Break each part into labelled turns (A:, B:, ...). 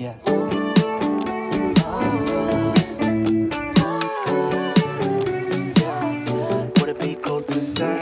A: Yeah. Would it be cool to say?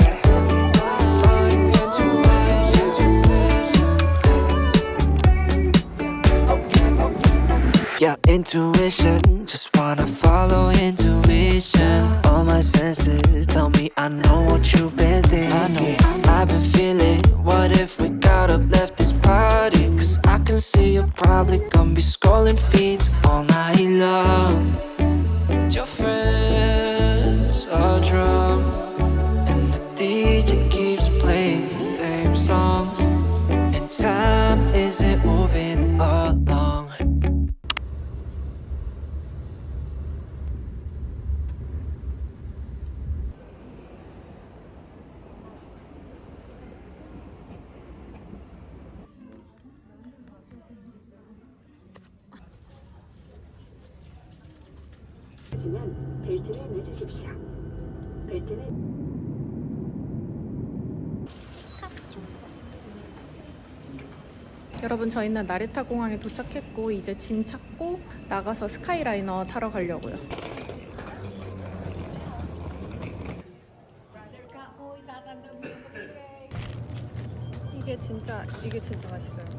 A: Yeah, intuition, just wanna follow intuition. All my senses tell me I know what you've been thinking. I've been feeling, what if we got up, left this party? Cause I can see you're probably gonna be scrolling feeds all night long. And your friends are drunk, and the DJ keeps playing the same songs, and time isn't moving along.
B: 하지만 벨트를 매주십시오. 벨트는
C: 여러분, 저희는 나리타 공항에 도착했고 이제 짐 찾고 나가서 스카이라이너 타러 가려고요. 이게 진짜 맛있어요.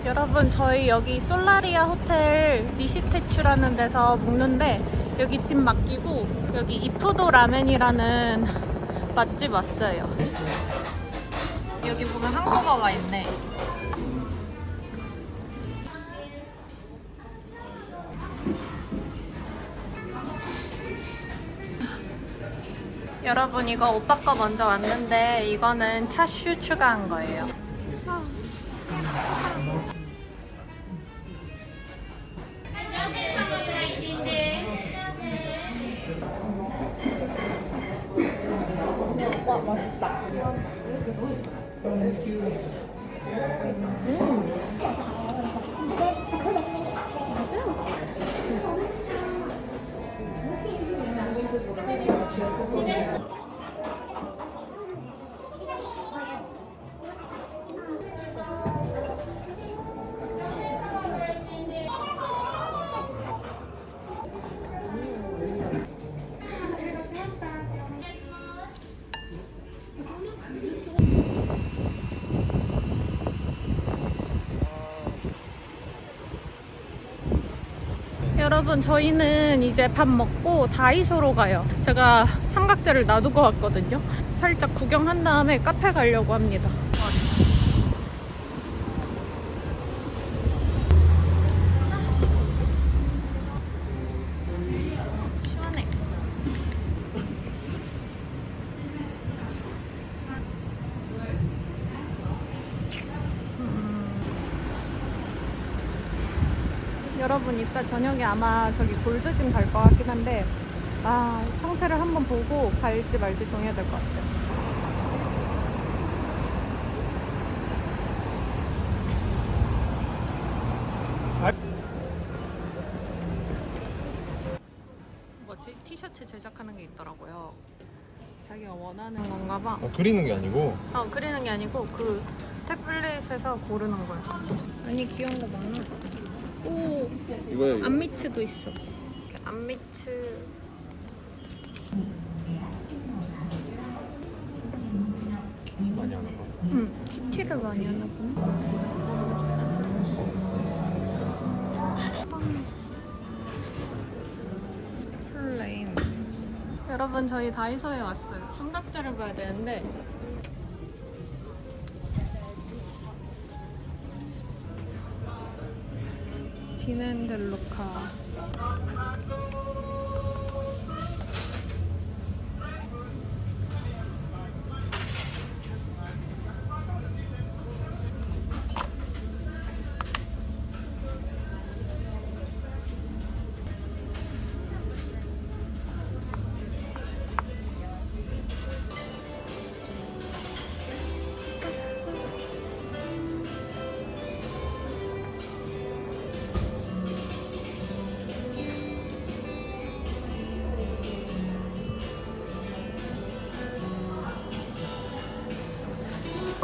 C: 여러분, 저희 여기 솔라리아 호텔 니시테추라는 데서 묵는데 여기 집 맡기고 여기 이푸도 라멘이라는 맛집 왔어요. 여기 보면 한국어가 있네. 여러분, 이거 오빠 거 먼저 왔는데 이거는 차슈 추가한 거예요. 와, 맛있다. 여러분, 저희는 이제 밥 먹고 다이소로 가요. 제가 삼각대를 놔두고 왔거든요. 살짝 구경한 다음에 카페 가려고 합니다. 시원해. 여러분, 이따 저녁에 아마 저기 골드짐 갈 것 같긴 한데 상태를 한번 보고 갈지 말지 정해야 될 것 같아요. 뭐지? 티셔츠 제작하는 게 있더라고요. 자기가 원하는 건가 봐.
D: 그리는 게 아니고
C: 그리는 게 아니고 그 태블릿에서 고르는 거야. 아니, 귀여운 거 많아. 오,
D: 이거야.
C: 안미츠도 있어. 안미츠.
D: 많이 하나 봐.
C: 키티를 많이 하나 보네. 플레임. 여러분 저희 다이소에 왔어요. 삼각대를 봐야 되는데 디넨델루카.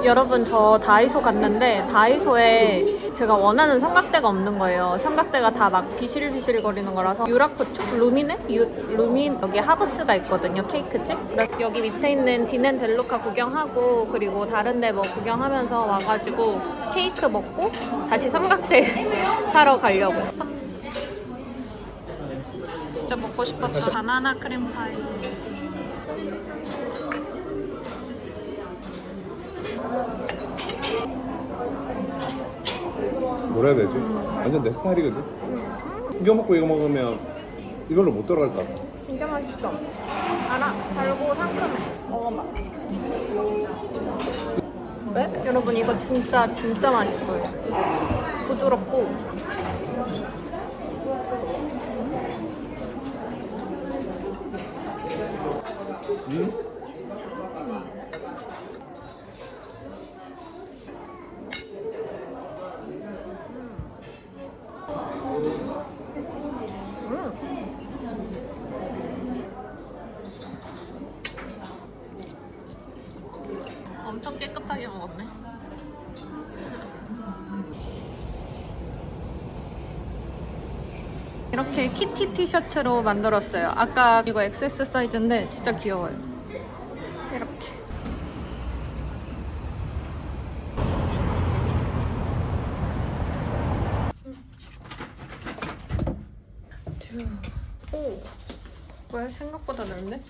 C: 여러분 저 다이소 갔는데 다이소에 제가 원하는 삼각대가 없는 거예요. 삼각대가 다 막 비실비실 거리는 거라서 유라코 쪽 루미네? 루민 여기 하브스가 있거든요. 케이크집. 그래서 여기 밑에 있는 디넨델루카 구경하고 그리고 다른 데 뭐 구경하면서 와가지고 케이크 먹고 다시 삼각대 사러 가려고. 진짜 먹고 싶었어. 바나나 크림파이.
D: 뭐라 해야 되지? 완전 내 스타일이거든? 이거 먹고 이거 먹으면 이걸로 못 돌아갈 것 같아.
C: 진짜 맛있어. 알아. 달고 상큼해. 먹어봐. 네? 여러분 이거 진짜 맛있어요. 부드럽고 엄청 깨끗하게 먹었네. 이렇게 키티 티셔츠로 만들었어요. 아까 이거 XS 사이즈인데 진짜 귀여워요. 이렇게. 오, 왜 생각보다 넓네?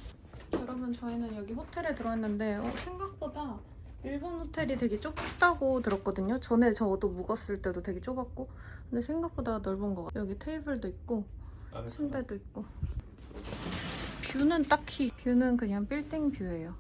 C: 여러분 저희는 여기 호텔에 들어왔는데 생각보다 일본 호텔이 되게 좁다고 들었거든요. 전에 저도 묵었을 때도 되게 좁았고 근데 생각보다 넓은 것 같아요. 여기 테이블도 있고 침대도 있고 뷰는 그냥 빌딩 뷰예요.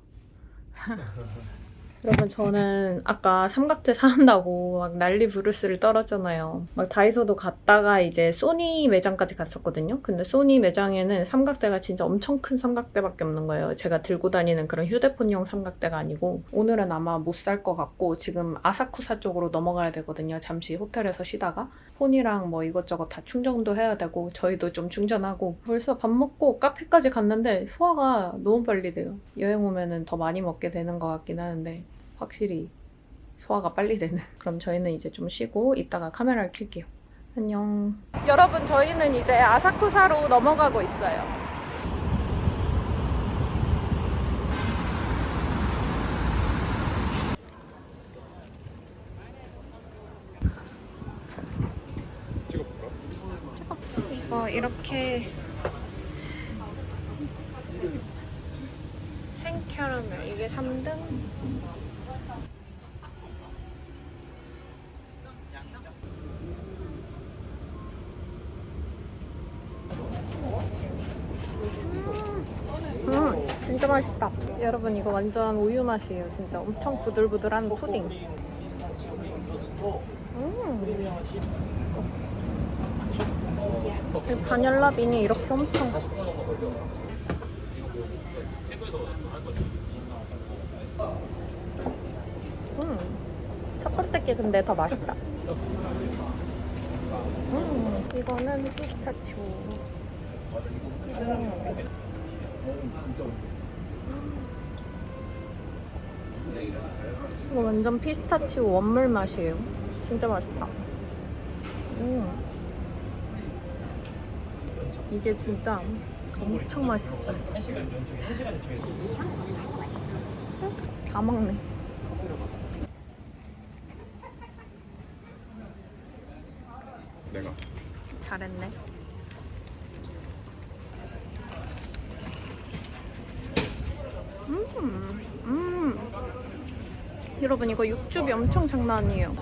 C: 여러분 저는 아까 삼각대 사한다고 막 난리 부르스를 떨었잖아요. 막 다이소도 갔다가 이제 소니 매장까지 갔었거든요. 근데 소니 매장에는 삼각대가 진짜 엄청 큰 삼각대밖에 없는 거예요. 제가 들고 다니는 그런 휴대폰용 삼각대가 아니고 오늘은 아마 못 살 것 같고 지금 아사쿠사 쪽으로 넘어가야 되거든요. 잠시 호텔에서 쉬다가 폰이랑 뭐 이것저것 다 충전도 해야 되고 저희도 좀 충전하고 벌써 밥 먹고 카페까지 갔는데 소화가 너무 빨리 돼요. 여행 오면은 더 많이 먹게 되는 것 같긴 하는데 확실히 소화가 빨리 되는. 그럼 저희는 이제 좀 쉬고 이따가 카메라를 켤게요. 안녕. 여러분 저희는 이제 아사쿠사로 넘어가고 있어요.
D: 찍어볼까?
C: 이거 이렇게 생캐러멜 이게 3등? 진짜 맛있다. 여러분 이거 완전 우유 맛이에요. 진짜 엄청 부들부들한 푸딩. 이 바닐라 빈이 이렇게 엄청 첫 번째 게 근데 더 맛있다. 이거는 피스타치오. 이거 완전 피스타치오 원물 맛이에요. 진짜 맛있다. 이게 진짜 엄청 맛있어요. 다 먹네.
D: 내가
C: 잘했네. 여러분 이거 육즙이 엄청 장난 아니에요.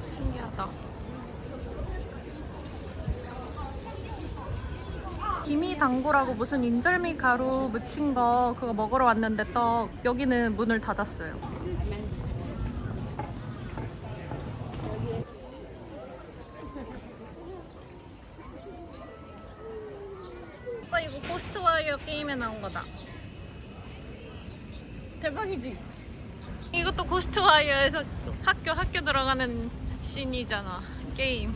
C: 신기하다. 기미당구라고 무슨 인절미 가루 묻힌 거 그거 먹으러 왔는데 떡 여기는 문을 닫았어요. 오빠 이거 고스트와이어 게임에 나온 거다. 대박이지? 이것도 고스트와이어에서 학교 들어가는 씬이잖아. 게임.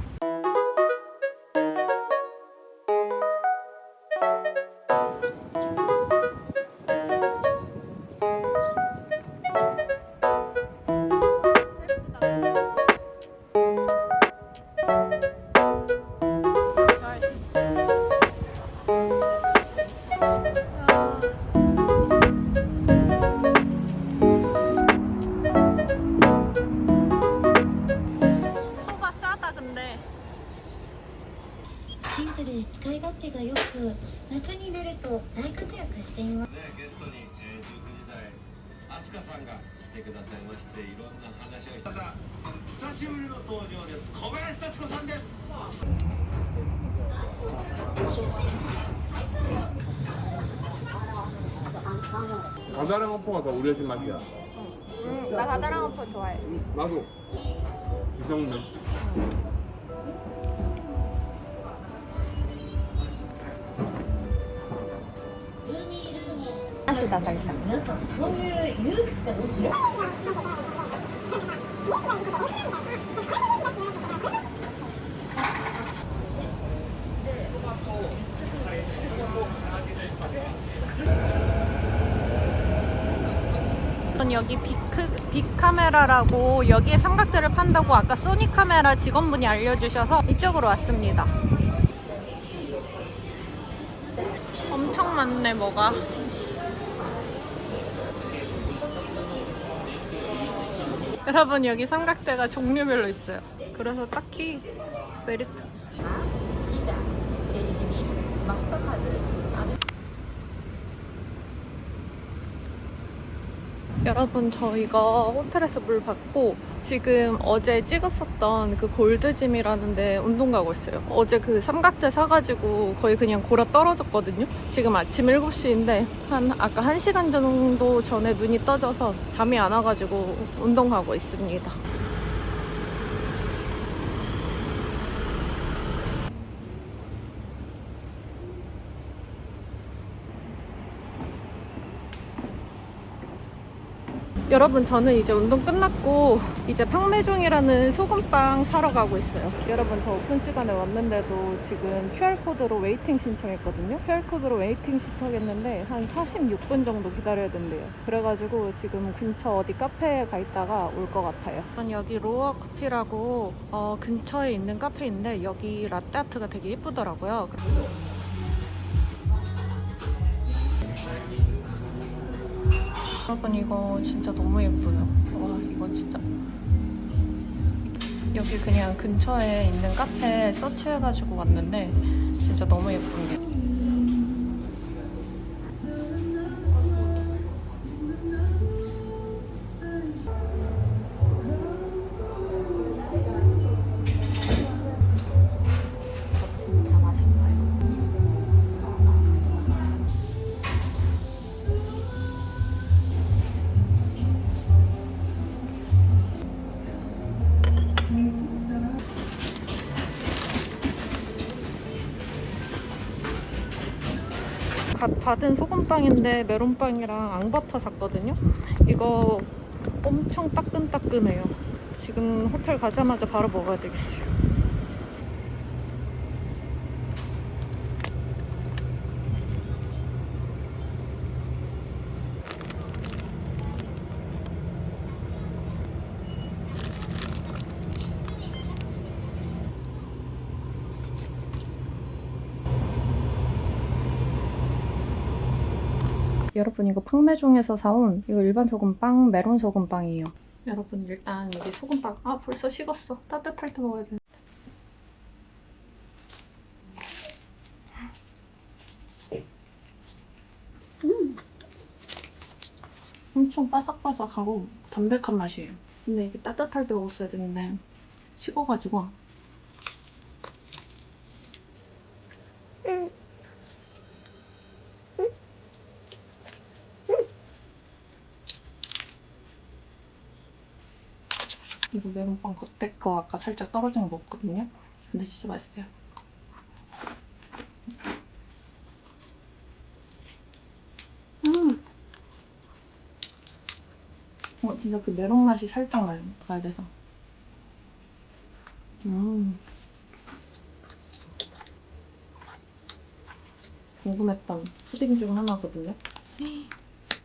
C: 소바 싸다 근데.
E: シンプルで使い勝手が良く夏になると大活躍しています。
F: ゲストに、19時台飛鳥さんが来てくださいましていろんな話をしたた久しぶりの登場です小林幸子さんです
D: 바다랑 어퍼가 더 우리 집 맛이야.
C: 나 바다랑 어퍼 좋아해.
D: 나도 이정도.
C: 맛이다 살짝. 여기 빅카메라라고 여기에 삼각대를 판다고 아까 소니 카메라 직원분이 알려주셔서 이쪽으로 왔습니다. 엄청 많네 뭐가. 여러분 여기 삼각대가 종류별로 있어요. 그래서 딱히 메리트. 여러분 저희가 호텔에서 물 받고 지금 어제 찍었었던 그 골드짐이라는 데 운동 가고 있어요. 어제 그 삼각대 사가지고 거의 그냥 골아 떨어졌거든요. 지금 아침 7시인데 아까 1시간 정도 전에 눈이 떠져서 잠이 안 와가지고 운동 가고 있습니다. 여러분 저는 이제 운동 끝났고 이제 팡메종이라는 소금빵 사러 가고 있어요. 여러분 저 오픈 시간에 왔는데도 지금 QR코드로 웨이팅 신청했거든요. QR코드로 웨이팅 신청했는데 한 46분 정도 기다려야 된대요. 그래가지고 지금 근처 어디 카페에 가 있다가 올 것 같아요. 여기 로어 커피라고 근처에 있는 카페인데 여기 라떼아트가 되게 예쁘더라고요. 여러분 이거 진짜 너무 예뻐요. 와 이거 진짜 여기 그냥 근처에 있는 카페 서치해가지고 왔는데 진짜 너무 예쁜 게 진짜 맛있어요. 갓 받은 소금빵인데 메론빵이랑 앙버터 샀거든요. 이거 엄청 따끈따끈해요. 지금 호텔 가자마자 바로 먹어야 되겠어요. 여러분 이거 팡매종에서 사온 이거 일반 소금빵, 메론 소금빵이에요. 여러분 일단 여기 소금빵 벌써 식었어. 따뜻할 때 먹어야 돼. 엄청 바삭바삭하고 담백한 맛이에요. 근데 이게 따뜻할 때 먹었어야 되는데 식어가지고 이거 메론빵 겉에 거 아까 살짝 떨어진 거 먹었거든요? 근데 진짜 맛있어요. 진짜 그 메론 맛이 살짝 나요. 가야 돼서. 궁금했던 푸딩 중 하나거든요.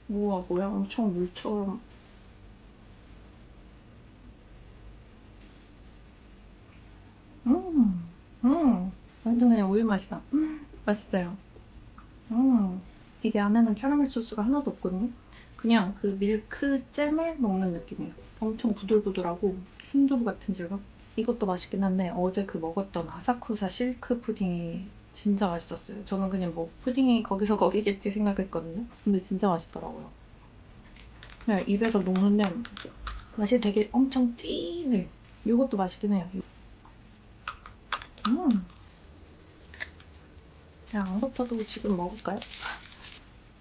C: 우와, 뭐야? 엄청 물처럼. 완전 그냥 우유 맛이다. 맛있어요. 이게 안에는 캐러멜 소스가 하나도 없거든요. 그냥 그 밀크 잼을 먹는 느낌이에요. 엄청 부들부들하고 순두부 같은 질감? 이것도 맛있긴 한데 어제 그 먹었던 아사쿠사 실크 푸딩이 진짜 맛있었어요. 저는 그냥 뭐 푸딩이 거기서 거기겠지 생각했거든요. 근데 진짜 맛있더라고요. 그냥 입에서 녹는데 맛이 되게 엄청 진해. 이것도 맛있긴 해요. 그냥 안 버터도 지금 먹을까요?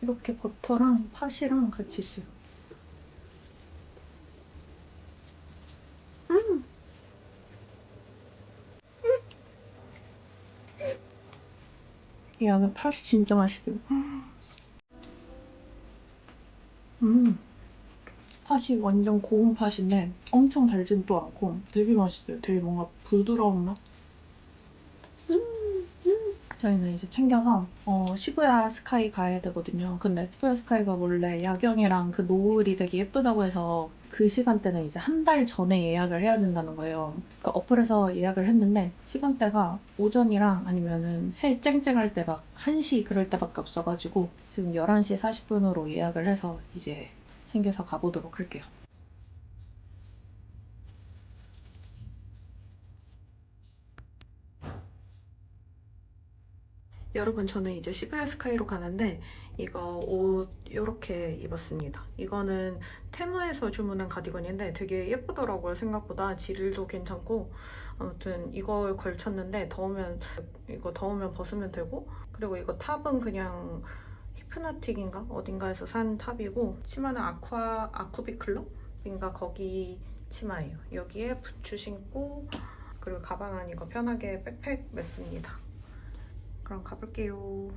C: 이렇게 버터랑 팥이랑 같이 있어요. 이 안에 팥이 진짜 맛있어요. 팥이 완전 고운 팥인데 엄청 달지도 않고 되게 맛있어요. 되게 뭔가 부드러운 맛? 저희는 이제 챙겨서 시부야 스카이 가야 되거든요. 근데 시부야 스카이가 원래 야경이랑 그 노을이 되게 예쁘다고 해서 그 시간대는 이제 한 달 전에 예약을 해야 된다는 거예요. 그러니까 어플에서 예약을 했는데 시간대가 오전이랑 아니면은 해 쨍쨍할 때 막 1시 그럴 때밖에 없어가지고 지금 11시 40분으로 예약을 해서 이제 챙겨서 가보도록 할게요. 여러분 저는 이제 시부야 스카이로 가는데 이거 옷 이렇게 입었습니다. 이거는 테무에서 주문한 가디건인데 되게 예쁘더라고요. 생각보다 질도 괜찮고 아무튼 이걸 걸쳤는데 더우면 벗으면 되고 그리고 이거 탑은 그냥 히프나틱인가 어딘가에서 산 탑이고 치마는 아쿠비클럽인가 거기 치마예요. 여기에 부츠 신고 그리고 가방 안 이거 편하게 백팩 맸습니다. 그럼 가볼게요.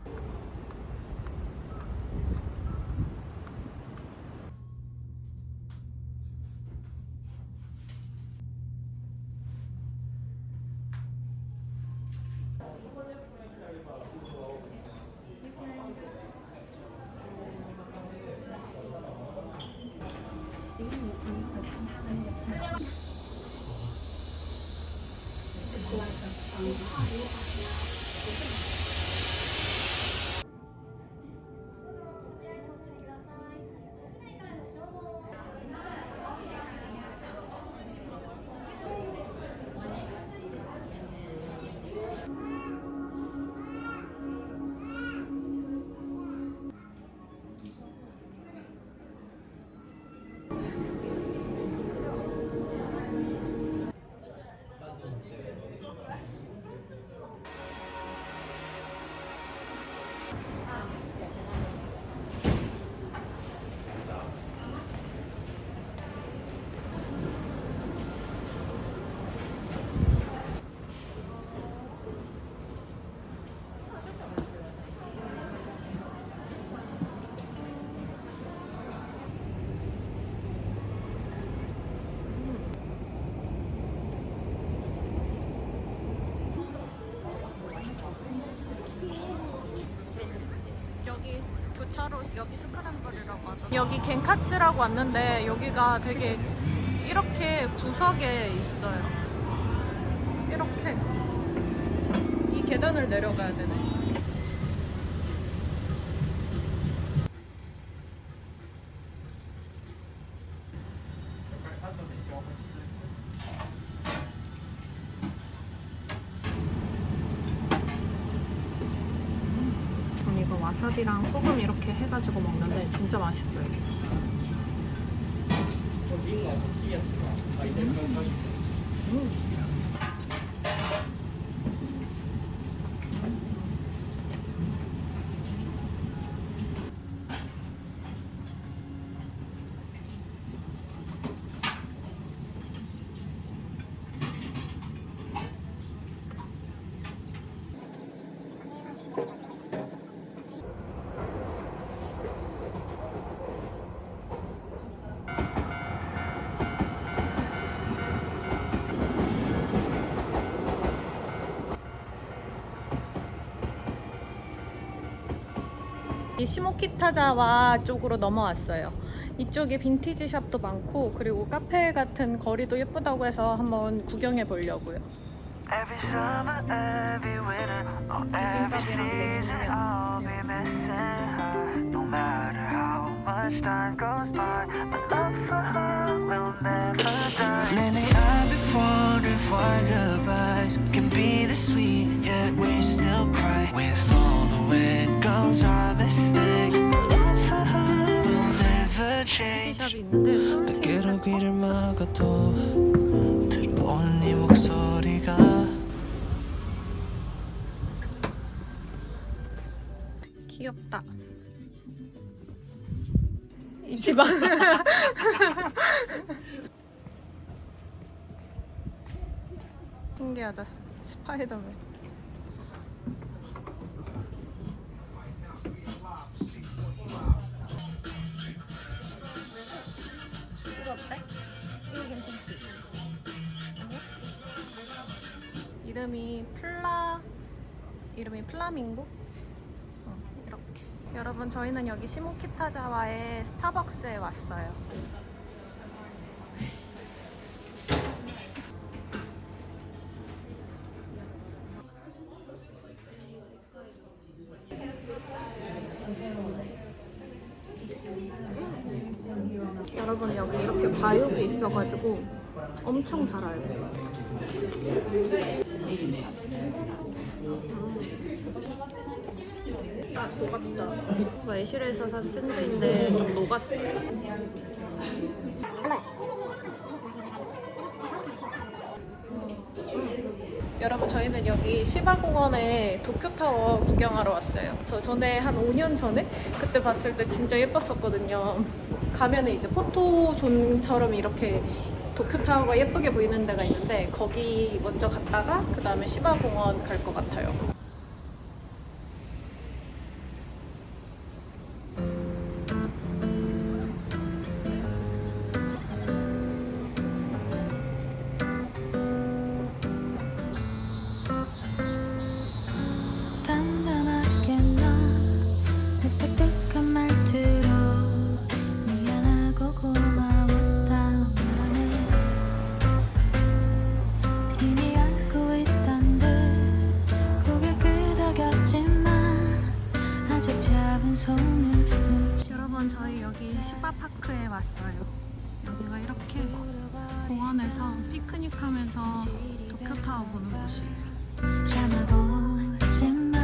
C: 여기 스크램블이라고 하더라고요. 여기 겐카츠라고 왔는데 여기가 되게 이렇게 구석에 있어요. 이렇게 이 계단을 내려가야 되네. 와사비랑 소금 이렇게 해가지고 먹는데 진짜 맛있어요. 이 시모키타자와 쪽으로 넘어왔어요. 이쪽에 빈티지 샵도 많고 그리고 카페 같은 거리도 예쁘다고 해서 한번 구경해 보려고요.
A: Every summer, every winter, oh, every season, I'll be missing her. No matter how much time goes by, my love for her will never die. Lately, I've been wondering why goodbyes can be this sweet, yet we still cry. With all the wind goes, I miss things. My love for her will never change.
C: 샵이 있는데
A: 밖으로 귀를 막아도 들어오는 네 목소리가
C: 귀엽다. 이 집안 신기하다. 스파이더맨. 이거 어때? 이거 괜찮지? 이름이 플라밍고? 이렇게. 여러분 저희는 여기 시모키타자와의 스타벅스에 왔어요. 여러분 여기 이렇게 과육이 있어가지고 엄청 달아요. 아, 녹았다. 외실에서 산 샌드인데 좀 녹았어요. 여러분 저희는 여기 시바공원에 도쿄타워 구경하러 왔어요. 저 전에 한 5년 전에 그때 봤을 때 진짜 예뻤었거든요. 가면은 이제 포토존처럼 이렇게 도쿄타워가 예쁘게 보이는 데가 있는데 거기 먼저 갔다가 그 다음에 시바공원 갈 것 같아요.
A: 담담하게 넌내 딱딱한 말투로 미안하고 고마웠다 말하네. 이미 알고 있던 듯 고개 끄덕였지만 아직 작은 손을 놓지.
C: 여러분 저희 여기 시바파크에 왔어요. 여기가 이렇게 공원에서 피크닉하면서 도쿄타워 보는 곳이에요.
A: 참아보지만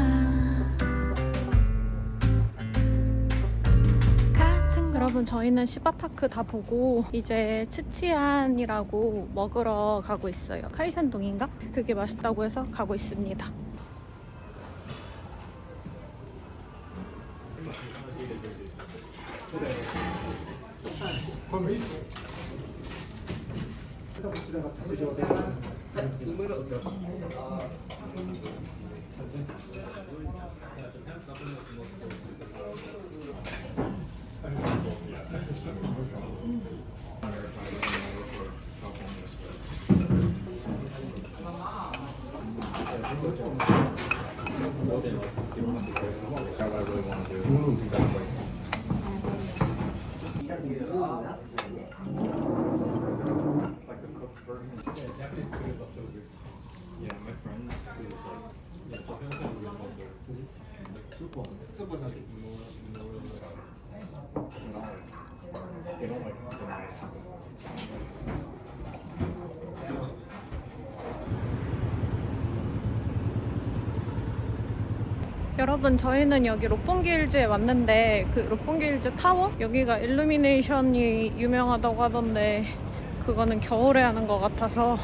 C: 여러분 저희는 시바파크 다 보고 이제 츠치안이라고 먹으러 가고 있어요. 카이산동인가? 그게 맛있다고 해서 가고 있습니다. 여러분 저희는 여기 롯본기일즈에 왔는데 그 롯본기일즈 타워? 여기가 일루미네이션이 유명하다고 하던데 그거는 겨울에 하는 것 같아서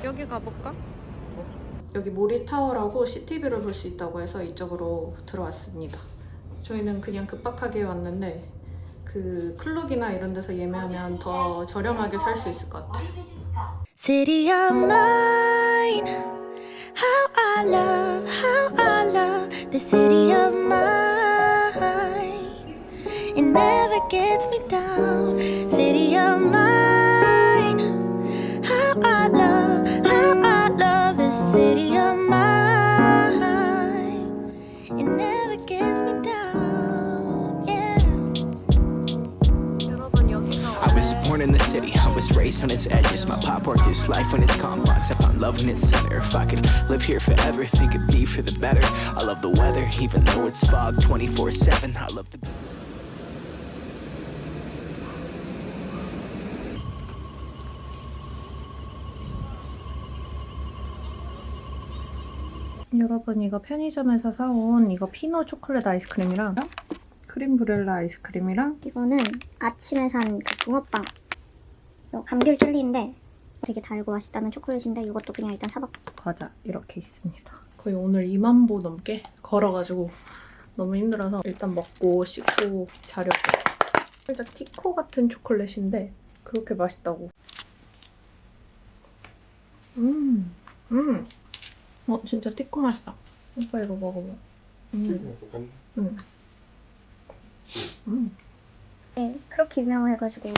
C: 여기 가볼까? 여기 모리타워라고 시티뷰를 볼 수 있다고 해서 이쪽으로 들어왔습니다. 저희는 그냥 급박하게 왔는데 그 클룩이나 이런 데서 예매하면 더 저렴하게 살 수 있을 것 같아요.
G: City of mine, how I love the city of mine. It never gets me down. City of mine, how I love the city of mine. It never gets me down. Yeah.
C: 여러분 여기가
H: I was born in the city, I was raised on its edges. My pop worked his life on its confines. I found love in its center. If I could live here forever, think it'd be for the better. I love the weather, even though it's fog 24/7. I love the
C: 여러분 이거 편의점에서 사온 이거 피노 초콜릿 아이스크림이랑 크림 브렐라 아이스크림이랑
I: 이거는 아침에 산 그 붕어빵 감귤 젤리인데 되게 달고 맛있다는 초콜릿인데 이것도 그냥 일단 사봤고
C: 과자 이렇게 있습니다. 거의 오늘 2만 보 넘게 걸어가지고 너무 힘들어서 일단 먹고 씻고 자려고. 살짝 티코 같은 초콜릿인데 그렇게 맛있다고. 진짜 티코 맛있다. 오빠 이거 먹어봐.
I: 네, 그렇게 유명해가지고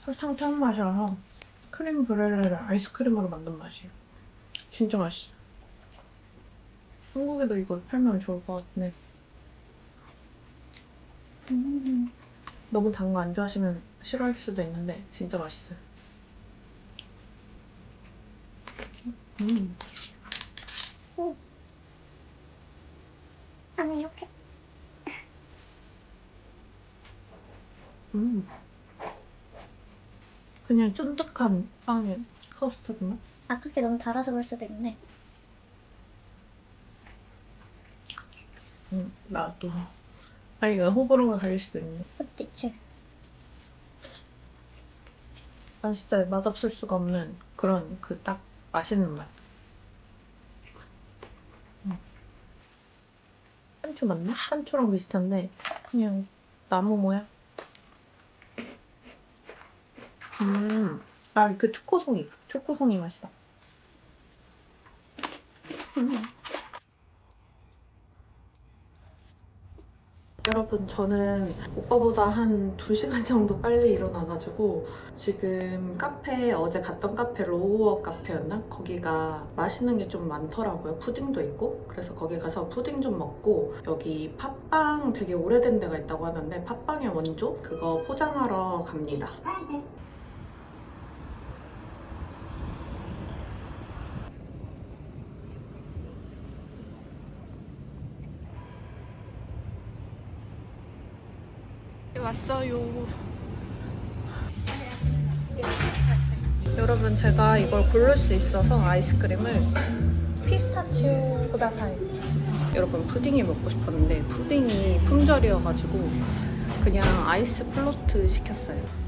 C: 설탕 탄 맛이라서 크림 브렐레를 아이스크림으로 만든 맛이에요. 진짜 맛있어. 한국에도 이걸 팔면 좋을 것 같네. 너무 단 거 안 좋아하시면 싫어할 수도 있는데 진짜 맛있어요.
I: 안에 이렇게
C: 그냥 쫀득한 빵에 커스터드 맛?
I: 그게 너무 달아서 그럴 수도 있네.
C: 나도. 이거 호불호가 갈릴 수도 있네.
I: 그치?
C: 난 진짜 맛없을 수가 없는 그런 그 딱 맛있는 맛. 산초 맞나? 산초랑 비슷한데 그냥 나무 모양. 그 초코송이 맛이다. 여러분 저는 오빠보다 한 2시간 정도 빨리 일어나가지고 지금 어제 갔던 카페 로우워 카페였나? 거기가 맛있는 게 좀 많더라고요. 푸딩도 있고. 그래서 거기 가서 푸딩 좀 먹고 여기 팥빵 되게 오래된 데가 있다고 하는데 팥빵의 원조? 그거 포장하러 갑니다. 왔어요. 여러분 제가 이걸 고를 수 있어서 아이스크림을 피스타치오 쿠다사이. 여러분 푸딩이 먹고 싶었는데 푸딩이 품절이어가지고 그냥 아이스 플로트 시켰어요.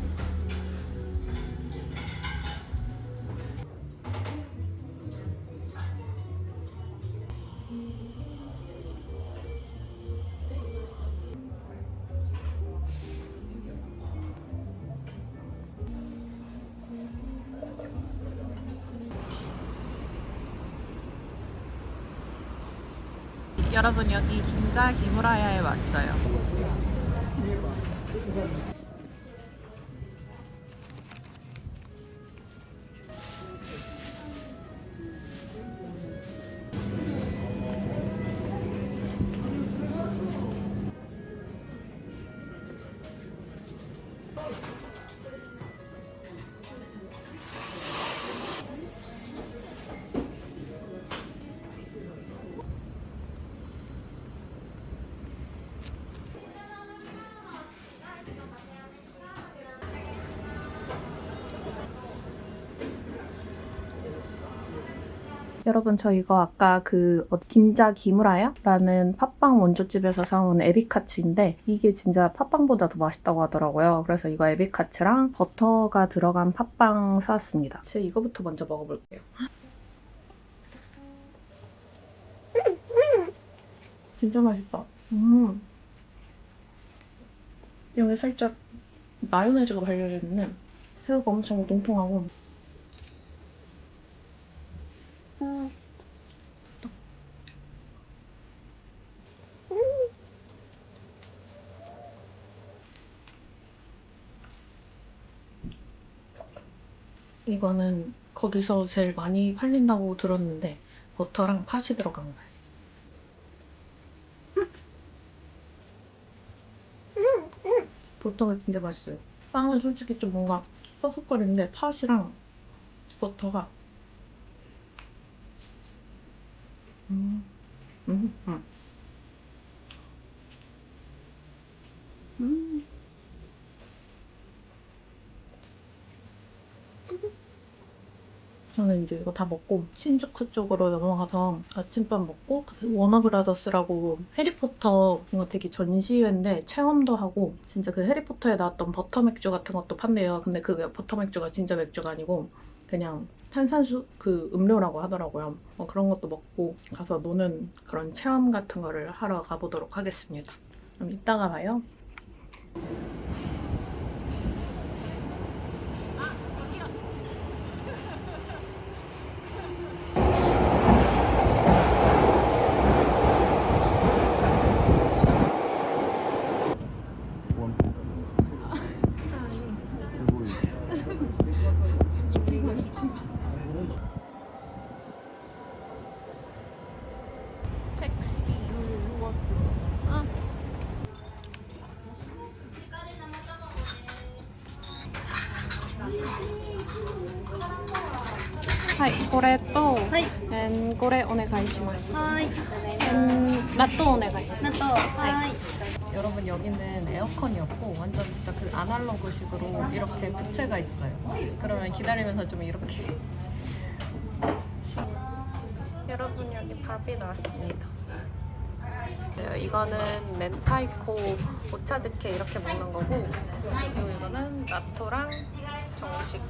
C: 여러분 여기 긴자 기무라야에 왔어요. 여러분 저 이거 아까 그 긴자 기무라야라는 팥빵 원조집에서 사온 에비카츠인데 이게 진짜 팥빵보다 더 맛있다고 하더라고요. 그래서 이거 에비카츠랑 버터가 들어간 팥빵 사왔습니다. 제가 이거부터 먼저 먹어볼게요. 진짜 맛있다. 여기 살짝 마요네즈가 발려져 있는데 새우가 엄청 통통하고 이거는 거기서 제일 많이 팔린다고 들었는데 버터랑 팥이 들어간 거예요. 버터가 진짜 맛있어요. 빵은 솔직히 좀 뭔가 퍼석거리는데 팥이랑 버터가 저는 이제 이거 다 먹고 신주쿠 쪽으로 넘어가서 아침밥 먹고 워너브라더스라고 해리포터 뭔가 되게 전시회인데 체험도 하고 진짜 그 해리포터에 나왔던 버터 맥주 같은 것도 판대요. 근데 그 버터 맥주가 진짜 맥주가 아니고 그냥 탄산수 그 음료라고 하더라고요. 그런 것도 먹고 가서 노는 그런 체험 같은 거를 하러 가보도록 하겠습니다. 그럼 이따가 봐요. 택시.はい、これと、これお願いします。納豆お願いします。 여러분 여기는 에어컨이 없고 완전 진짜 그 아날로그식으로 이렇게 부채가 있어요. 그러면 기다리면서 좀 이렇게 여러분 여기 밥이 나왔습니다. 네, 이거는 멘타이코 오차즈케 이렇게 먹는 거고 그리고 이거는 나토랑 정식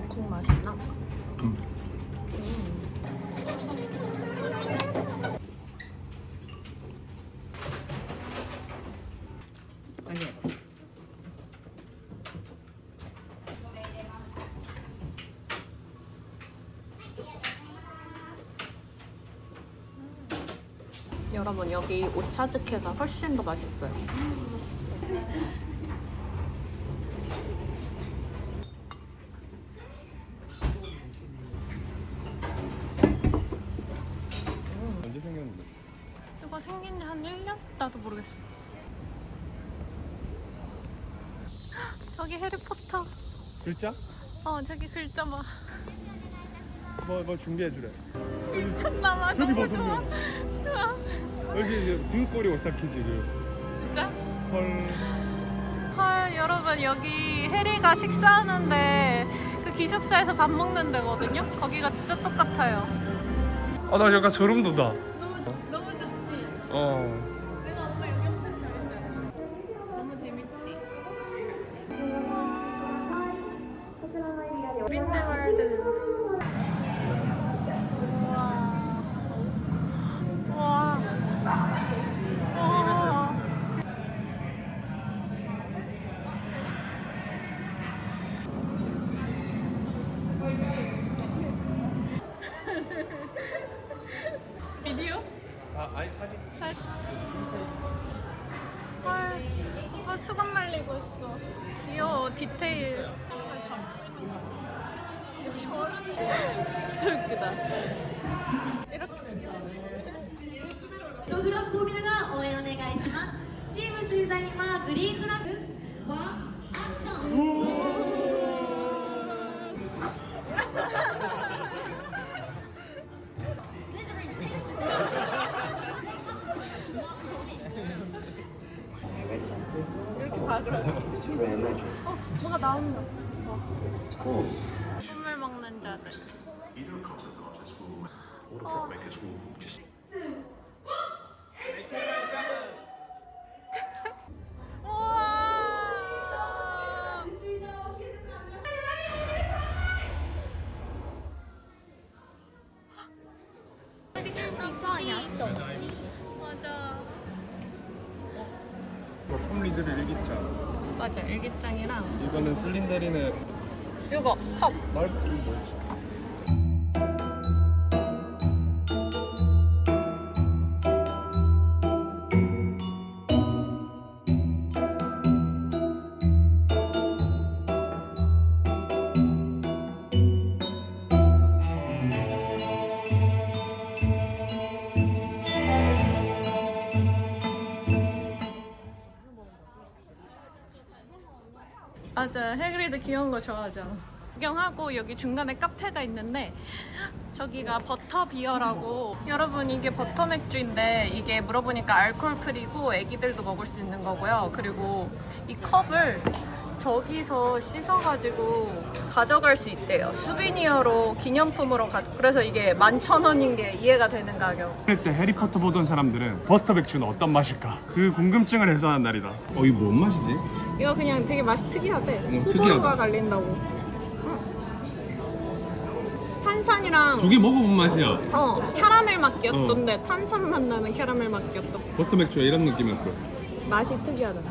C: 콩 맛있나? 여러분 여기 오차즈케가 훨씬 더 맛있어요.
D: 언제 생겼는데?
C: 이거 생긴 지 한 1년? 나도 모르겠어. 저기 해리포터.
D: 글자?
C: 저기 글자 봐.
D: 뭐 준비해주래.
C: 미쳤나봐.
D: 저기
C: 너무
D: 봐,
C: 좋아.
D: 저기.
C: 좋아.
D: 여기 이제 등골이 오사키지를.
C: 진짜?
D: 헐.
C: 헐, 여러분 여기 해리가 식사하는데 그 기숙사에서 밥 먹는 데거든요? 거기가 진짜 똑같아요.
D: 나 약간 소름 돋아.
C: 너무 좋지? 내가 엄마 여기 엄청 잘했잖아. 너무 재밌지? 빈대월드. 우와. 우와. 비디오?
D: 아니 사진.
C: 헐. 수건 말리고 있어. 귀여워, 디테일. 여기 얼음이 진짜 웃기다. 이렇게.
G: フラッグを見ながら応援お願いします。チームスリザリンはグリーンフラッグはアクション。
C: 이렇게 박으라. 뭐가 나온다. 식물 먹는 자들. 우와. 맞아.
D: 톰리드를 일기장.
C: 맞아, 일기장이랑
D: 이거는 슬린더리는
C: 요거 컵.
D: 넓은 뭐지?
C: 맞아, 해그리드 귀여운 거 좋아하잖아. 구경하고 여기 중간에 카페가 있는데 저기가 버터비어라고. 여러분, 이게 버터 맥주인데 이게 물어보니까 알코올 프리고 애기들도 먹을 수 있는 거고요. 그리고 이 컵을 저기서 씻어가지고 가져갈 수 있대요. 수비니어로 기념품으로 그래서 이게 11,000원인 게 이해가 되는 가격.
D: 그때 해리포터 보던 사람들은 버터 맥주는 어떤 맛일까? 그 궁금증을 해소하는 날이다. 이게 뭔 맛이지?
C: 이거 그냥 되게 맛이 특이하대.
D: 특이하다.
C: 호불호가 갈린다고. 탄산이랑
D: 저게 먹어본 맛이야.
C: 캐러멜 맛이었던데 탄산 맛 나는 캐러멜 맛이었어.
D: 버터 맥주가 이런 느낌이었어.
C: 맛이 특이하다.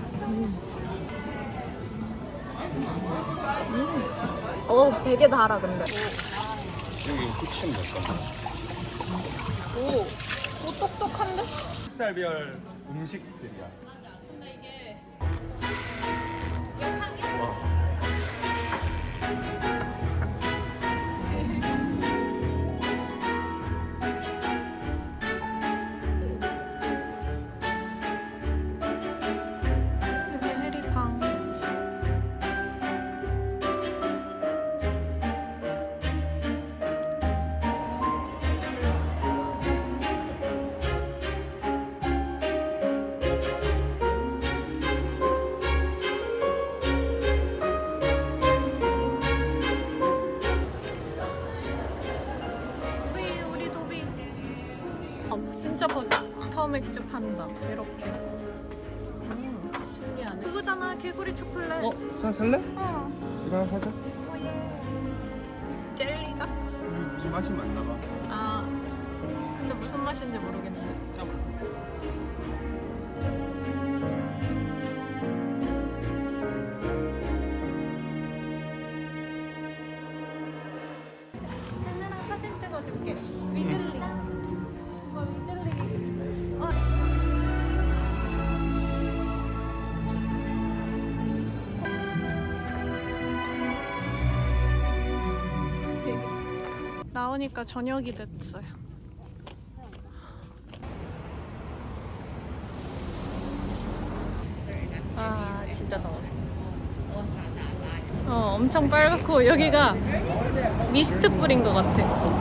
C: 되게 달아 근데.
D: 여기 후침 먹까?
C: 오, 똑똑한데?
D: 식살별 음식들이야.
C: 근데 이게 여기 해리방. 우리 도비. 진짜 버터 맥주 판다. 이렇게. 신기하네. 그거잖아, 개구리 초콜릿.
D: 하나 살래? 이거 하나 사자.
C: 젤리가?
D: 무슨 맛이 맞나 봐.
C: 아, 근데 무슨 맛인지 모르겠네. 하나랑 사진 찍어줄게. 위즐리. 위즐리. 나오니까 저녁이 됐어요. 아, 진짜 더워. 엄청 빨갛고 여기가 미스트 뿌린 것 같아.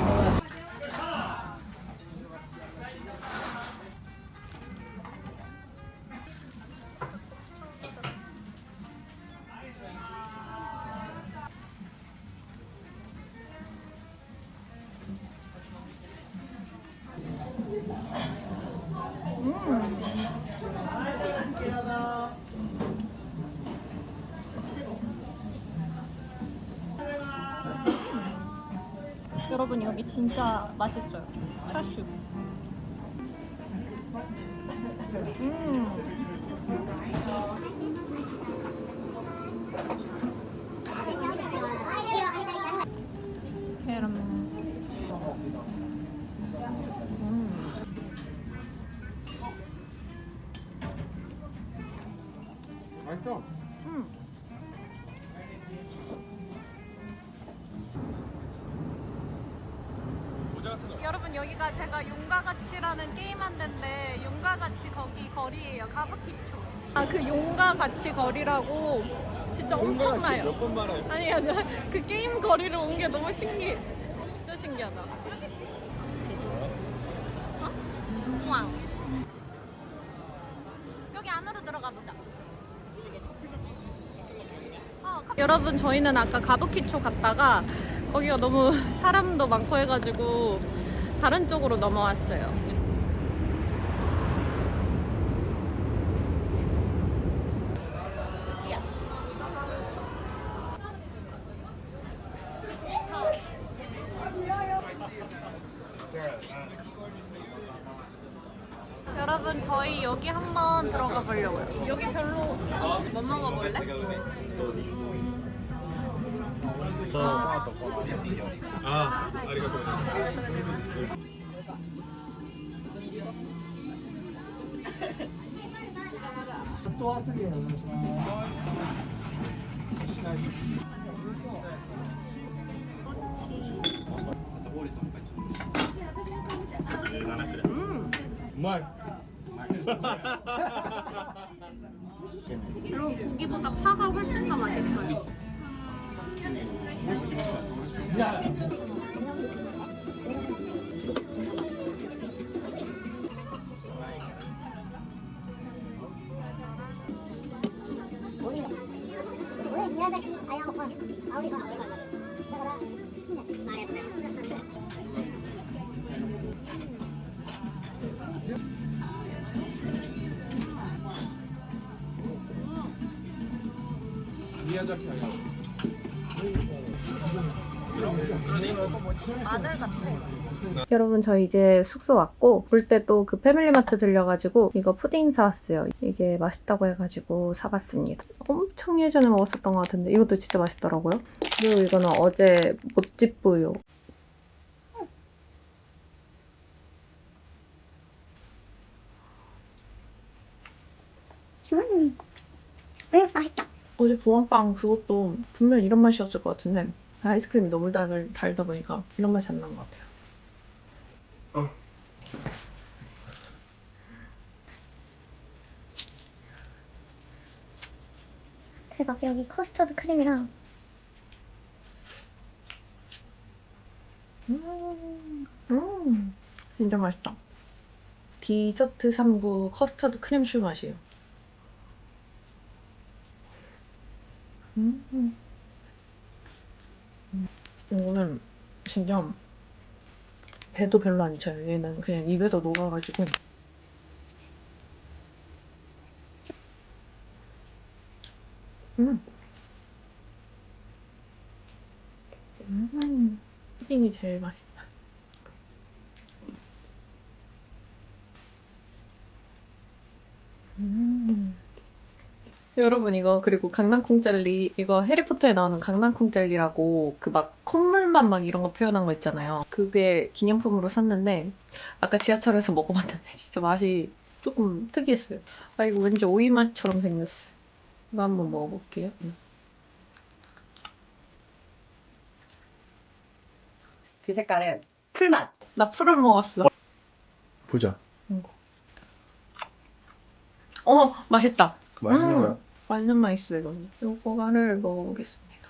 C: 여러분, 여기 진짜 맛있어요. 차슈. 계란.
D: 맛있어.
C: 여러분 여기가 제가 용가가치라는 게임한 데인데 용가가치 거기 거리예요. 가부키초. 아 그 용가가치 거리라고 진짜 엄청나요.
D: 몇 번 말해.
C: 아니 그 게임 거리를 온 게 너무 신기해. 진짜 신기하다. 어? 우왕. 여기 안으로 들어가 보자. 여러분 저희는 아까 가부키초 갔다가 거기가 너무 사람도 많고 해가지고 다른 쪽으로 넘어왔어요. 여러분 저희 여기 한번 들어가 보려고요. 여기 별로 뭐 먹어볼래?
D: 아, 아리가또. 정말.
C: 그리고 고기보다 파가 훨씬 더 맛있어요.
D: 미야자키 아니야.
C: 여러분 저희 이제 숙소 왔고 올 때 또 그 패밀리마트 들려가지고 이거 푸딩 사왔어요. 이게 맛있다고 해가지고 사봤습니다. 엄청 예전에 먹었었던 것 같은데 이것도 진짜 맛있더라고요. 그리고 이거는 어제 모찌뿌요.
I: 맛있다.
C: 어제 붕어빵 그것도 분명 이런 맛이었을 것 같은데 아이스크림이 너무 달다 보니까 이런 맛이 안 난 것 같아요.
I: 대박. 여기 커스터드 크림이랑
C: 진짜 맛있다. 디저트 3구 커스터드 크림슈 맛이에요. 이거는 진짜 배도 별로 안 차요. 얘는 그냥 입에서 녹아가지고. 푸딩이 제일 맛있다. 여러분 이거 그리고 강낭콩 젤리 이거 해리포터에 나오는 강낭콩 젤리라고 그 막 콧물만 막 이런 거 표현한 거 있잖아요. 그게 기념품으로 샀는데 아까 지하철에서 먹어봤는데 진짜 맛이 조금 특이했어요. 아 이거 왠지 오이 맛처럼 생겼어. 이거 한번 먹어볼게요.
J: 그 색깔은 풀맛.
C: 나 풀을 먹었어.
D: 보자.
C: 맛있다.
D: 맛있는 거야.
C: 완전 맛있어요 이거는. 요거를 먹어보겠습니다.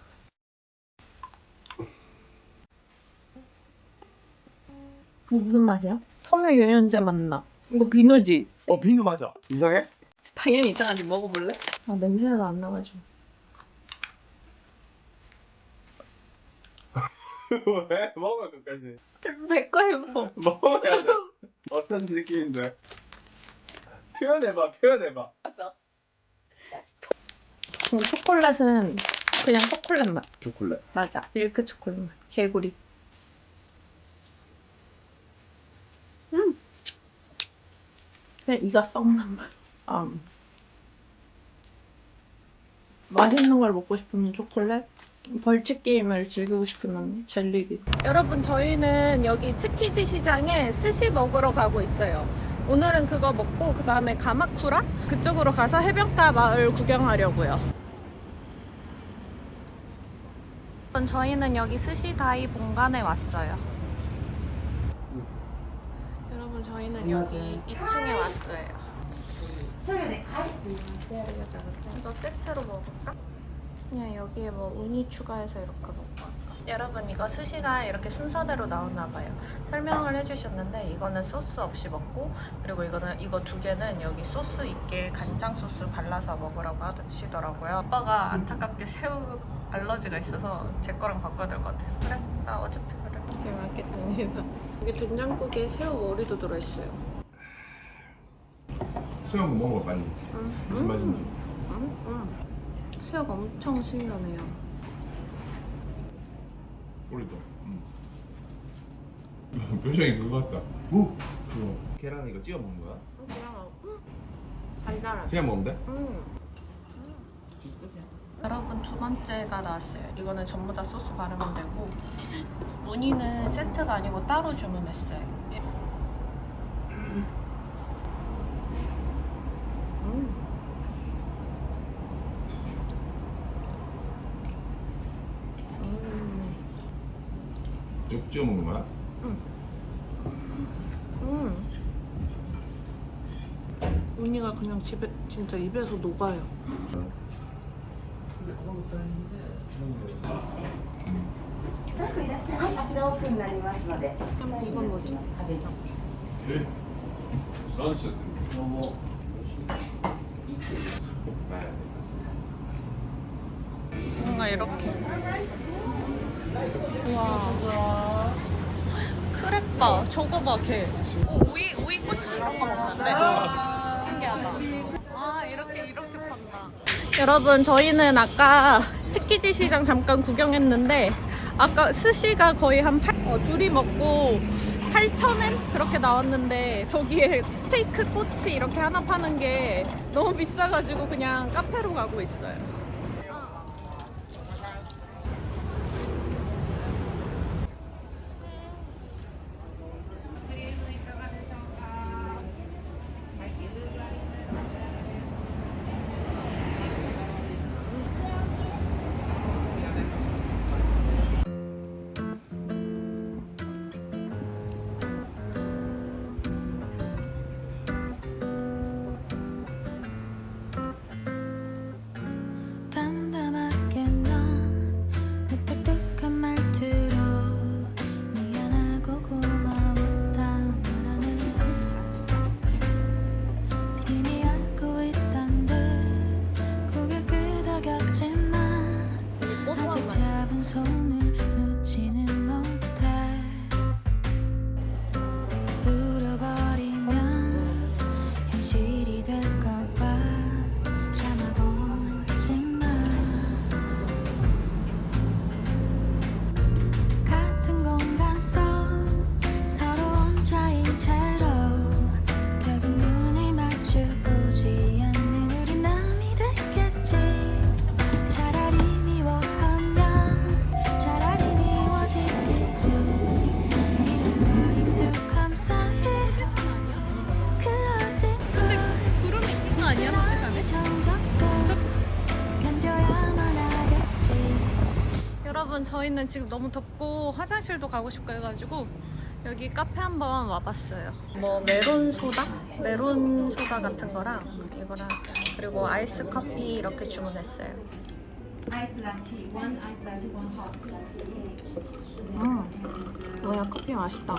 C: 무슨 맛이야? 섬유 유연제 맛나. 이거 비누지?
D: 비누 맞아. 이상해?
C: 당연히 이상하지. 먹어볼래? 아 냄새가 안 나가지고.
D: 왜? 먹어 끝까지.
C: 내거 해봐.
D: 먹어야 돼. 어떤 느낌인데? 표현해봐.
C: 맞아. 초콜릿은 그냥 초콜릿 맛.
D: 초콜릿.
C: 맞아. 밀크 초콜릿 맛. 개구리. 그냥 이가 썩는 맛. 맛있는 걸 먹고 싶으면 초콜릿, 벌칙 게임을 즐기고 싶으면 젤리비. 여러분 저희는 여기 츠키지 시장에 스시 먹으러 가고 있어요. 오늘은 그거 먹고 그 다음에 가마쿠라? 그쪽으로 가서 해변가 마을 구경하려고요. 저희는 여기 스시다이 본관에 왔어요. 여러분 저희는 여기 2층에 왔어요. 이거 세트로 먹을까? 그냥 여기에 뭐 우니 추가해서 이렇게 먹을까? 여러분 이거 스시가 이렇게 순서대로 나오나봐요. 설명을 해주셨는데 이거는 소스 없이 먹고, 그리고 이거 두 개는 여기 소스 있게 간장 소스 발라서 먹으라고 하시더라고요. 아빠가 안타깝게 새우 알러지가 있어서 제 거랑 바꿔야 될 것 같아요. 그래? 나 어차피 그래. 잘 먹겠습니다. 여기 된장국에 새우 머리도 들어있어요.
D: 새우 한번 먹어봐 빨리. 무슨 맛인지.
C: 새우가 엄청 신선해요.
D: 우리도. 표정이 그거 같다. 오! 그거. 계란 이거 찍어 먹는 거야?
C: 그냥 달달하게.
D: 그냥 먹으면 돼?
C: 여러분 두 번째가 나왔어요. 이거는 전부 다 소스 바르면 되고, 무늬는 세트가 아니고 따로 주문했어요.
D: 쭉 찍어 먹는 거야?
C: 무늬가 그냥 집에 진짜 입에서 녹아요. 이건 뭐지?
D: 나는 진짜
C: 뭔가 이렇게. 우와. 크레빠. 저거 봐, 걔. 오이꼬치 이런 거 먹는데? 신기하다. 아, 이렇게 판다. 여러분, 저희는 아까 치키지 시장 잠깐 구경했는데, 아까 스시가 거의 둘이 먹고 8,000엔? 그렇게 나왔는데, 저기에 스테이크 꼬치 이렇게 하나 파는 게 너무 비싸가지고 그냥 카페로 가고 있어요.
A: 담담하게 넌 무뚝뚝한 말투로 미안하고 고마웠다 말하는 이미 알고 있던 듯 고개 끄덕였지만 아직 잡은 손을 놓지는 못해. 울어버리면 현실이 될까봐 참아보지만 같은 공간 속 서로 혼자인 채로 결국 눈을 마주보지 않는 우리 남이 됐겠지. 차라리 미워하면 차라리 미워지기를 이름과 익숙함 사이 그 어딘가
C: 근데 구름이 있는 거 아니야, 솔직하게?
A: 견뎌야만 하겠지.
C: 여러분 저희는 지금 너무 덥고 화장실도 가고 싶고 해가지고 여기 카페 한번 와봤어요. 뭐 메론 소다 같은 거랑 이거랑 그리고 아이스 커피 이렇게 주문했어요. 뭐야, 커피 맛있다.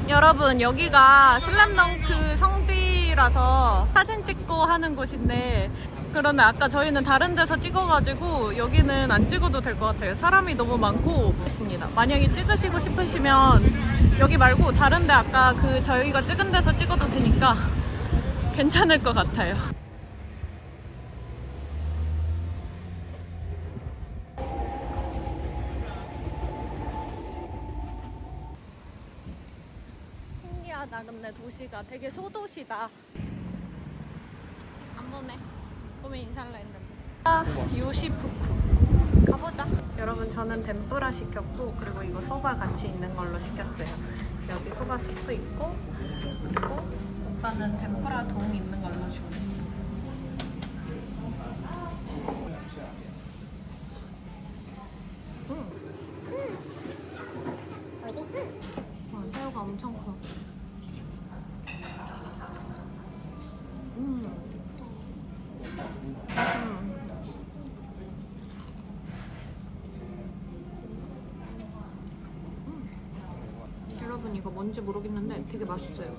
C: 여러분 여기가 슬램덩크 성지라서 사진 찍고 하는 곳인데, 그런데 아까 저희는 다른 데서 찍어가지고 여기는 안 찍어도 될 것 같아요. 사람이 너무 많고 있습니다. 만약에 찍으시고 싶으시면 여기 말고 다른 데 아까 그 저희가 찍은 데서 찍어도 되니까 괜찮을 것 같아요. 신기하다. 근데 도시가 되게 소도시다. 안 보네. 보면 인사할라 했는데. 요시푸쿠 가보자. 여러분 저는 덴뿌라 시켰고 그리고 이거 소바 같이 있는 걸로 시켰어요. 여기 소바 스프 있고 그리고 오빠는 덴뿌라 동 있는 걸로 주문했어요. 와, 새우가 엄청 커. 여러분 이거 뭔지 모르겠는데 되게 맛있어요.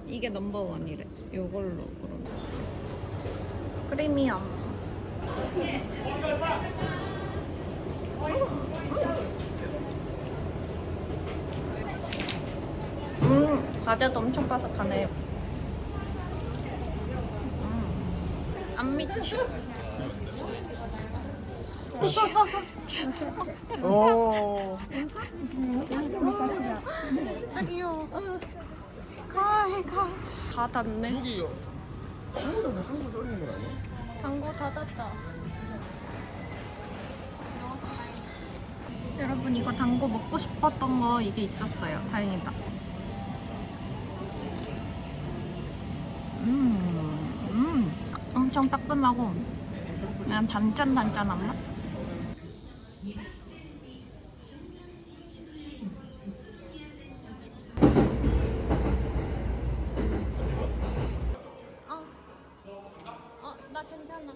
C: 이게 넘버원이래. 요걸로 그러면. 프리미엄. 과자도 엄청 바삭하네. 안 미치.
D: 오.
C: 진짜 귀여워. 가. 다 닫네.
D: 여기 한국 썰리는 건 아니야?
C: 당구 닫았다. 여러분 이거 당구 먹고 싶었던 거 이게 있었어요. 다행이다. 엄청 따끈하고 그냥 단짠한 맛? 나 괜찮아.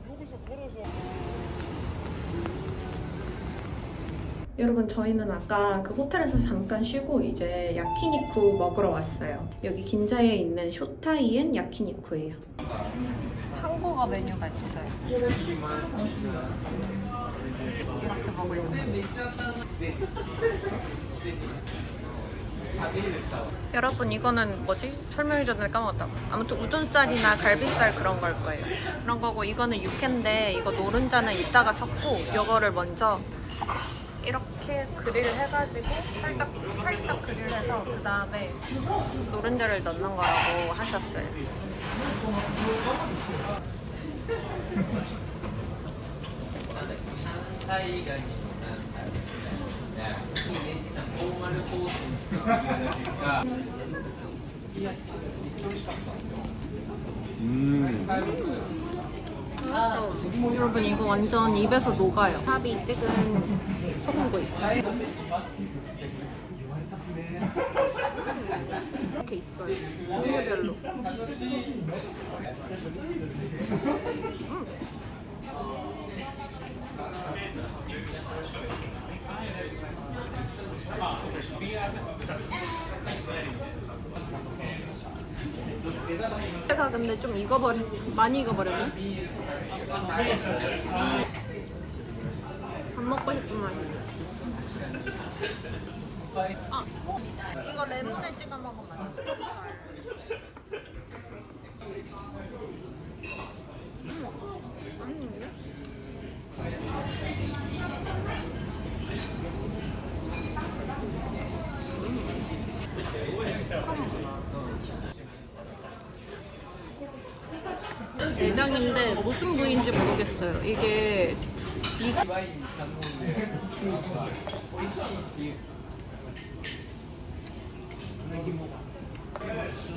D: 여기서 걸어서.
C: 여러분 저희는 아까 그 호텔에서 잠깐 쉬고 이제 야키니쿠 먹으러 왔어요. 여기 긴자에 있는 쇼타이엔 야키니쿠예요. 한국어 메뉴가 있어요. 이렇게 먹을 수 여러분 이거는 뭐지? 설명이 전에 까먹었다. 아무튼 우둔살이나 갈비살 그런 걸 거예요. 그런 거고 이거는 육회인데 이거 노른자는 이따가 섞고 이거를 먼저 이렇게 그릴 해가지고 살짝 그릴해서 그 다음에 노른자를 넣는 거라고 하셨어요. 여러분 이거 완전 입에서 녹아요. 탑이 찍은 소금구이. 이렇게 있어요. 종류별로. 제가 근데 좀 많이 익어버렸네. 밥 먹고 싶은 맛이야. 아, 이거 레몬에 찍어 먹으면 맛있어. 맛있는데? 내장인데 무슨 부위인지 모르겠어요. 이게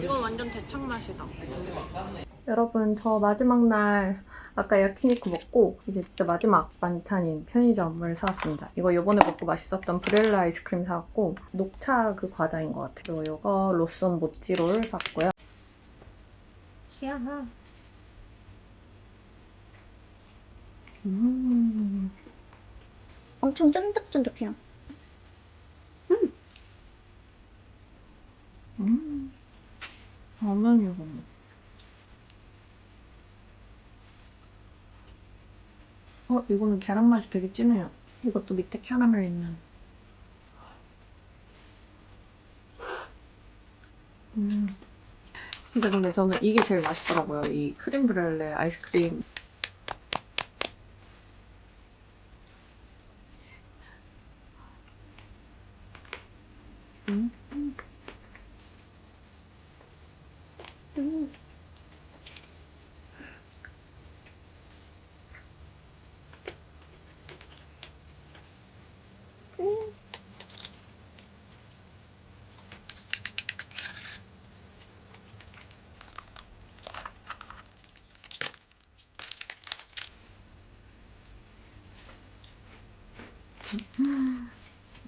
C: 이건 완전 대창 맛이다. 여러분 저 마지막 날 아까 야키니쿠 먹고 이제 진짜 마지막 만찬인 편의점을 사왔습니다. 이거 요번에 먹고 맛있었던 브렐라 아이스크림 사왔고 녹차 그 과자인 것 같아요. 그리고 이거 로손 모찌롤 샀고요. 희야하.
I: 엄청 쫀득쫀득해요.
C: 라면 이거. 이거는 계란 맛이 되게 진해요. 이것도 밑에 캐러멜 있는. 진짜 근데 저는 이게 제일 맛있더라고요. 이 크림 브렐레 아이스크림.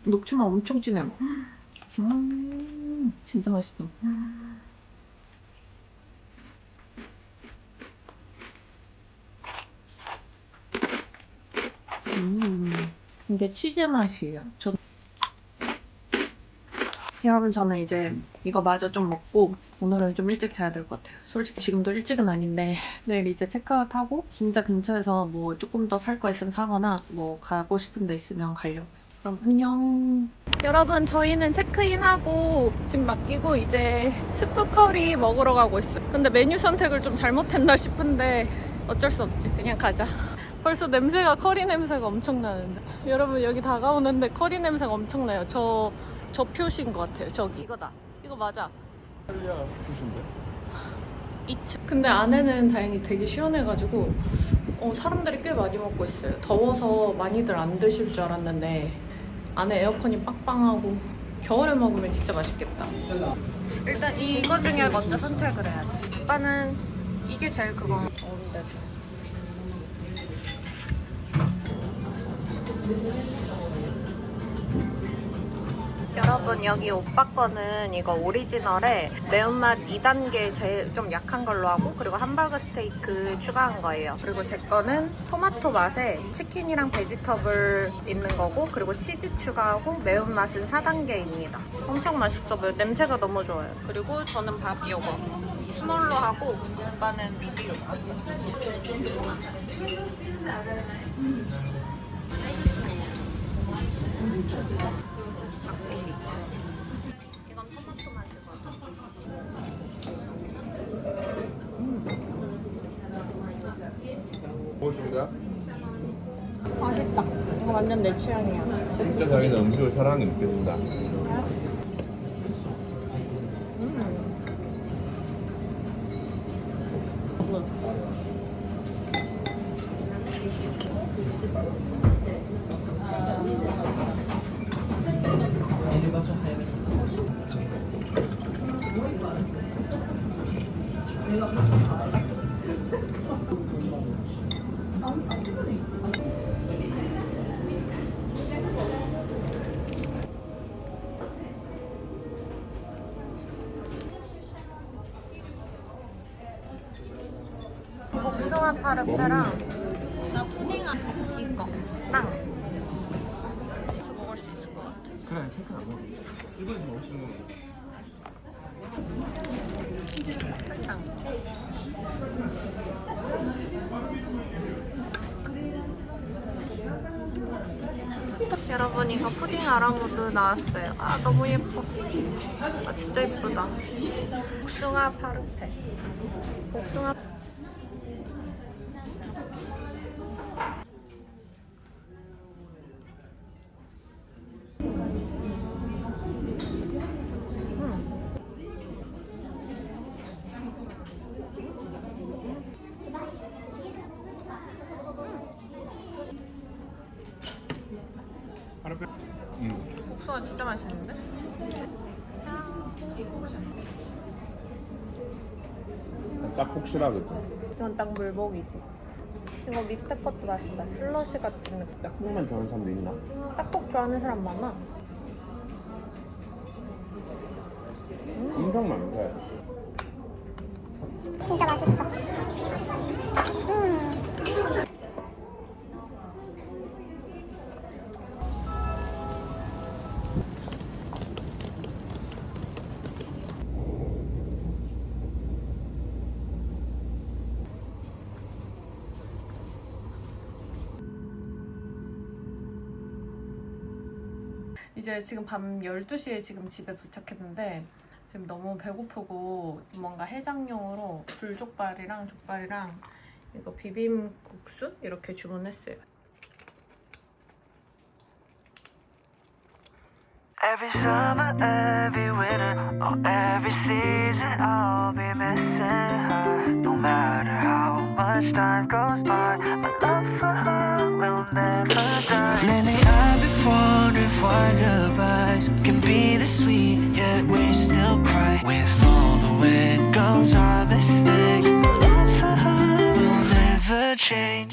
C: 녹차만 엄청 진해요. 진짜 맛있어. 이게 치즈 맛이에요. 여러분 저는 이제 이거 마저 좀 먹고 오늘은 좀 일찍 자야 될 것 같아요. 솔직히 지금도 일찍은 아닌데 내일 이제 체크아웃하고 진짜 근처에서 뭐 조금 더 살 거 있으면 사거나 뭐 가고 싶은 데 있으면 가려고요. 그럼 안녕. 여러분 저희는 체크인하고 짐 맡기고 이제 스프 커리 먹으러 가고 있어요. 근데 메뉴 선택을 좀 잘못했나 싶은데 어쩔 수 없지. 그냥 가자. 벌써 냄새가 커리 냄새가 엄청 나는데 여러분 여기 다가오는데 커리 냄새가 엄청 나요. 저 표시인 것 같아요. 저기 이거다. 이거 맞아.
D: 이탈리아 표시인데?
C: 2층. 근데 안에는 다행히 되게 시원해가지고 사람들이 꽤 많이 먹고 있어요. 더워서 많이들 안 드실 줄 알았는데 안에 에어컨이 빵빵하고 겨울에 먹으면 진짜 맛있겠다. 일단 이거 중에 먼저 선택을 해야 돼. 오빠는 이게 제일 그거. 어른데도. 여러분 여기 오빠 거는 이거 오리지널에 매운맛 2단계 제일 좀 약한 걸로 하고 그리고 함버거 스테이크 추가한 거예요. 그리고 제 거는 토마토 맛에 치킨이랑 베지터블 있는 거고 그리고 치즈 추가하고 매운맛은 4단계입니다. 엄청 맛있어 보여요. 냄새가 너무 좋아요. 그리고 저는 밥 이거 스몰로 하고 오빠는 미디움. 이건 토마토 맛이거든.
D: 뭐 정도야?
C: 맛있다. 이거 완전 내 취향이야.
D: 진짜 자기는 음식을 사랑하게 느껴진다.
C: 복숭아 파르페랑 나 푸딩 이거 빵 먹을 수 있을 것 같아.
D: 그래, 케이크 안 먹어. 일본에서 먹을 수 있는 거. 여러분 이거 푸딩 아라모드 나왔어요. 아 너무 예뻐. 아 진짜 예쁘다. 복숭아 파르페. 복숭아 파르페.
C: 복숭아 진짜 맛있는데?
D: 딱 혹시라거든.
C: 이건 딱 물복이지. 이거 밑에 것도 맛있다. 슬러시 같은 느낌.
D: 딱국만 좋아하는 사람도 있나?
C: 딱국 좋아하는 사람 많아.
D: 인상 많은데.
I: 진짜 맛있어.
C: 이제 지금 밤 12시에 지금 집에 도착했는데 지금 너무 배고프고 뭔가 해장용으로 불족발이랑 족발이랑 이거 비빔국수 이렇게 주문했어요.
A: Every summer, every winter, or every season, I'll be missing her. No matter how much time goes by, my love for her will never die. Lately, I've been wondering why goodbyes can be this sweet, yet we still cry. With all the way it goes, our mistakes, my love for her will never change.